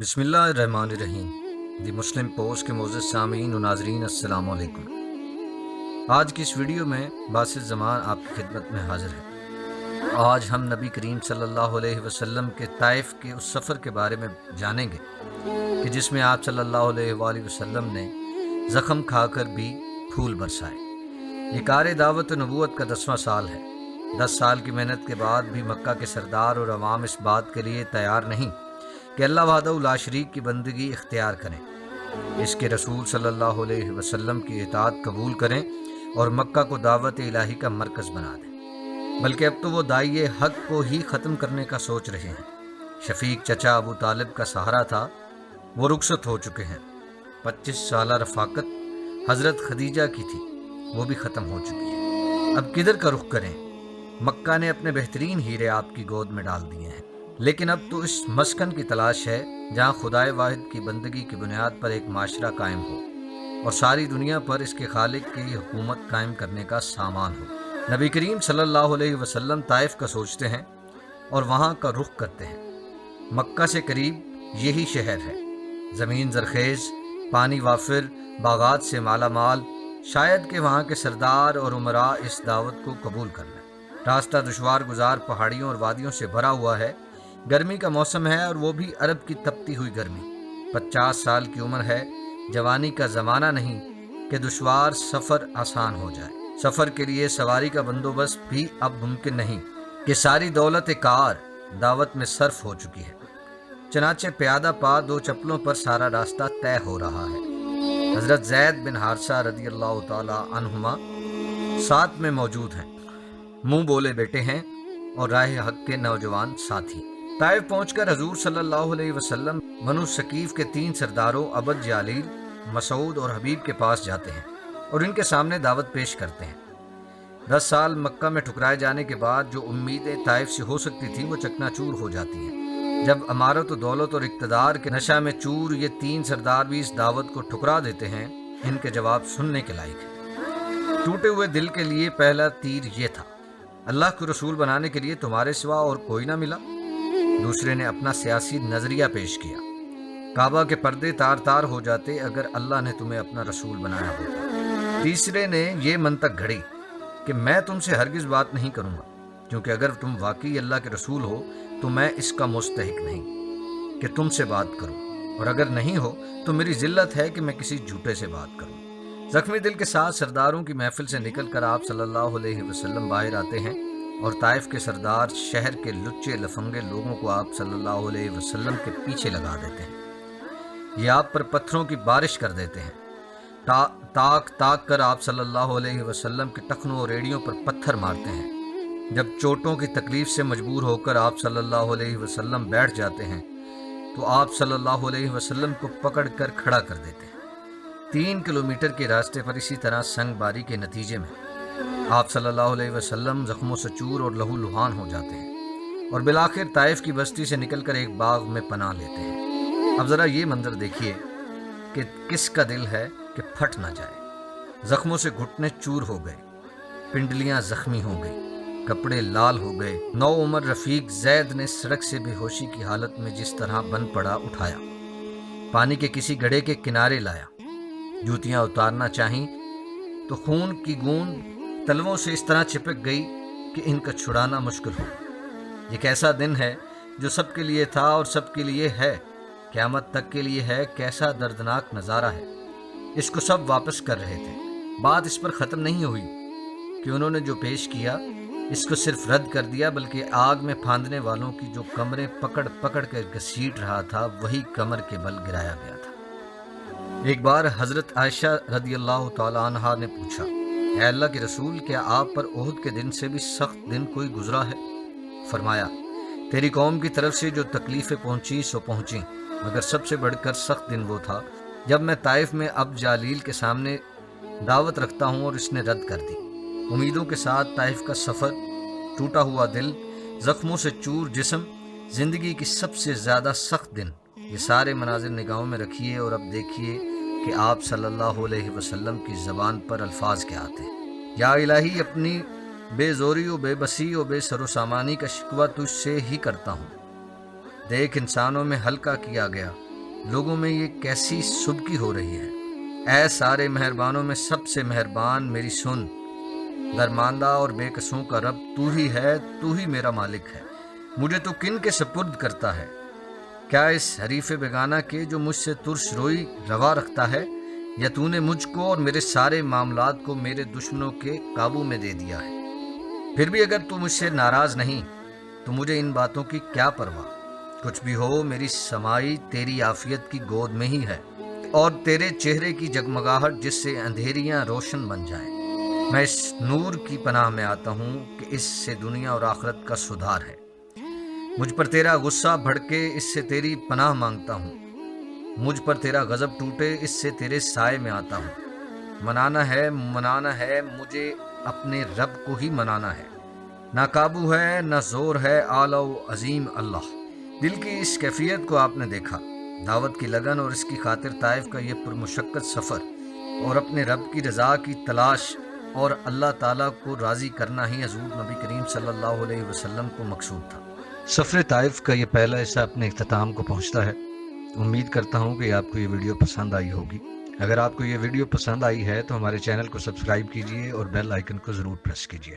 بسم اللہ الرحمن الرحیم۔ دی مسلم پوسٹ کے معزز سامعین و ناظرین السلام علیکم۔ آج کی اس ویڈیو میں باسط زمان آپ کی خدمت میں حاضر ہے۔ آج ہم نبی کریم صلی اللہ علیہ وسلم کے طائف کے اس سفر کے بارے میں جانیں گے کہ جس میں آپ صلی اللہ علیہ وآلہ وسلم نے زخم کھا کر بھی پھول برسائے۔ یہ کار دعوت نبوت کا 10واں سال ہے۔ 10 سال کی محنت کے بعد بھی مکہ کے سردار اور عوام اس بات کے لیے تیار نہیں کہ اللہ وحدہ لا شریک کی بندگی اختیار کریں، اس کے رسول صلی اللہ علیہ وسلم کی اطاعت قبول کریں اور مکہ کو دعوت الہی کا مرکز بنا دیں، بلکہ اب تو وہ داعی حق کو ہی ختم کرنے کا سوچ رہے ہیں۔ شفیق چچا ابو طالب کا سہارا تھا، وہ رخصت ہو چکے ہیں۔ 25 سالہ رفاقت حضرت خدیجہ کی تھی، وہ بھی ختم ہو چکی ہے۔ اب کدھر کا رخ کریں؟ مکہ نے اپنے بہترین ہیرے آپ کی گود میں ڈال دیے ہیں، لیکن اب تو اس مسکن کی تلاش ہے جہاں خدائے واحد کی بندگی کی بنیاد پر ایک معاشرہ قائم ہو اور ساری دنیا پر اس کے خالق کی حکومت قائم کرنے کا سامان ہو۔ نبی کریم صلی اللہ علیہ وسلم طائف کا سوچتے ہیں اور وہاں کا رخ کرتے ہیں۔ مکہ سے قریب یہی شہر ہے، زمین زرخیز، پانی وافر، باغات سے مالا مال، شاید کہ وہاں کے سردار اور امراء اس دعوت کو قبول کر لیں۔ راستہ دشوار گزار پہاڑیوں اور وادیوں سے بھرا ہوا ہے، گرمی کا موسم ہے اور وہ بھی عرب کی تپتی ہوئی گرمی۔ 50 سال کی عمر ہے، جوانی کا زمانہ نہیں کہ دشوار سفر آسان ہو جائے۔ سفر کے لیے سواری کا بندوبست بھی اب ممکن نہیں کہ ساری دولت کار دعوت میں صرف ہو چکی ہے، چنانچہ پیادہ پا 2 چپلوں پر سارا راستہ طے ہو رہا ہے۔ حضرت زید بن حارثہ رضی اللہ تعالی عنہما ساتھ میں موجود ہیں، منہ بولے بیٹے ہیں اور راہ حق کے نوجوان ساتھی۔ طائف پہنچ کر حضور صلی اللہ علیہ وسلم بنو ثقیف کے 3 سرداروں عبد جالیل، مسعود اور حبیب کے پاس جاتے ہیں اور ان کے سامنے دعوت پیش کرتے ہیں۔ 10 سال مکہ میں ٹھکرائے جانے کے بعد جو امیدیں طائف سے ہو سکتی تھی وہ چکنا چور ہو جاتی ہیں جب امارت و دولت اور اقتدار کے نشہ میں چور یہ 3 سردار بھی اس دعوت کو ٹھکرا دیتے ہیں۔ ان کے جواب سننے کے لائق ہے۔ ٹوٹے ہوئے دل کے لیے پہلا تیر یہ تھا، اللہ کو رسول بنانے کے لیے تمہارے سوا اور کوئی نہ ملا؟ دوسرے نے اپنا سیاسی نظریہ پیش کیا، کعبہ کے پردے تار تار ہو جاتے اگر اللہ نے تمہیں اپنا رسول بنایا ہوتا۔ تیسرے نے یہ منطق گھڑی کہ میں تم سے ہرگز بات نہیں کروں گا، کیونکہ اگر تم واقعی اللہ کے رسول ہو تو میں اس کا مستحق نہیں کہ تم سے بات کروں، اور اگر نہیں ہو تو میری ذلت ہے کہ میں کسی جھوٹے سے بات کروں۔ زخمی دل کے ساتھ سرداروں کی محفل سے نکل کر آپ صلی اللہ علیہ وسلم باہر آتے ہیں اور طائف کے سردار شہر کے لچے لفنگے لوگوں کو آپ صلی اللہ علیہ وسلم کے پیچھے لگا دیتے ہیں۔ یہ آپ پر پتھروں کی بارش کر دیتے ہیں، تاک تاک کر آپ صلی اللہ علیہ وسلم کے ٹخنوں اور ایڑیوں پر پتھر مارتے ہیں۔ جب چوٹوں کی تکلیف سے مجبور ہو کر آپ صلی اللہ علیہ وسلم بیٹھ جاتے ہیں تو آپ صلی اللہ علیہ وسلم کو پکڑ کر کھڑا کر دیتے ہیں۔ 3 کلومیٹر کے راستے پر اسی طرح سنگ باری کے نتیجے میں آپ صلی اللہ علیہ وسلم زخموں سے چور اور لہو لہان ہو جاتے ہیں اور بالآخر طائف کی بستی سے نکل کر ایک باغ میں پناہ لیتے ہیں۔ اب ذرا یہ منظر دیکھیے کہ کس کا دل ہے کہ پھٹ نہ جائے۔ زخموں سے گھٹنے چور ہو گئے، پنڈلیاں زخمی ہو گئی، کپڑے لال ہو گئے۔ نو عمر رفیق زید نے سڑک سے بے ہوشی کی حالت میں جس طرح بن پڑا اٹھایا، پانی کے کسی گڑھے کے کنارے لایا، جوتیاں اتارنا چاہیں تو خون کی گوند تلووں سے اس طرح چپک گئی کہ ان کا چھڑانا مشکل ہو۔ یہ کیسا دن ہے جو سب کے لیے تھا اور سب کے لیے ہے، قیامت تک کے لیے ہے۔ کیسا دردناک نظارہ ہے، اس کو سب واپس کر رہے تھے۔ بات اس پر ختم نہیں ہوئی کہ انہوں نے جو پیش کیا اس کو صرف رد کر دیا، بلکہ آگ میں پھاندنے والوں کی جو کمریں پکڑ پکڑ کر گھسیٹ رہا تھا وہی کمر کے بل گرایا گیا تھا۔ ایک بار حضرت عائشہ رضی اللہ تعالی عنہا نے پوچھا، اے اللہ کے رسول، کیا آپ پر احد کے دن سے بھی سخت دن کوئی گزرا ہے؟ فرمایا، تیری قوم کی طرف سے جو تکلیفیں پہنچی سو پہنچیں، مگر سب سے بڑھ کر سخت دن وہ تھا جب میں طائف میں اب جالیل کے سامنے دعوت رکھتا ہوں اور اس نے رد کر دی۔ امیدوں کے ساتھ طائف کا سفر، ٹوٹا ہوا دل، زخموں سے چور جسم، زندگی کی سب سے زیادہ سخت دن، یہ سارے مناظر نگاہوں میں رکھیے اور اب دیکھیے کہ آپ صلی اللہ علیہ وسلم کی زبان پر الفاظ کیا آتے ہیں۔ یا الہی، اپنی بے زوری و بے بسی و بے سر و سامانی کا شکوہ تجھ سے ہی کرتا ہوں۔ دیکھ، انسانوں میں ہلکا کیا گیا لوگوں میں یہ کیسی سبکی ہو رہی ہے۔ اے سارے مہربانوں میں سب سے مہربان میری سن، درماندہ اور بے قصوں کا رب تو ہی ہے، تو ہی میرا مالک ہے، مجھے تو کن کے سپرد کرتا ہے؟ کیا اس حریف بیگانہ کے جو مجھ سے ترش روئی روا رکھتا ہے، یا تو نے مجھ کو اور میرے سارے معاملات کو میرے دشمنوں کے قابو میں دے دیا ہے؟ پھر بھی اگر تو مجھ سے ناراض نہیں تو مجھے ان باتوں کی کیا پرواہ؟ کچھ بھی ہو، میری سمائی تیری عافیت کی گود میں ہی ہے، اور تیرے چہرے کی جگمگاہٹ جس سے اندھیریاں روشن بن جائیں۔ میں اس نور کی پناہ میں آتا ہوں کہ اس سے دنیا اور آخرت کا سدھار ہے۔ مجھ پر تیرا غصہ بھڑکے، اس سے تیری پناہ مانگتا ہوں۔ مجھ پر تیرا غضب ٹوٹے، اس سے تیرے سائے میں آتا ہوں۔ منانا ہے مجھے اپنے رب کو ہی منانا ہے۔ نہ قابو ہے نہ زور ہے، اعلی و عظیم اللہ۔ دل کی اس کیفیت کو آپ نے دیکھا، دعوت کی لگن اور اس کی خاطر طائف کا یہ پرمشقت سفر، اور اپنے رب کی رضا کی تلاش اور اللہ تعالیٰ کو راضی کرنا ہی حضور نبی کریم صلی اللہ علیہ وسلم کو مقصود تھا۔ سفر طائف کا یہ پہلا حصہ اپنے اختتام کو پہنچتا ہے۔ امید کرتا ہوں کہ آپ کو یہ ویڈیو پسند آئی ہوگی۔ اگر آپ کو یہ ویڈیو پسند آئی ہے تو ہمارے چینل کو سبسکرائب کیجئے اور بیل آئیکن کو ضرور پریس کیجئے۔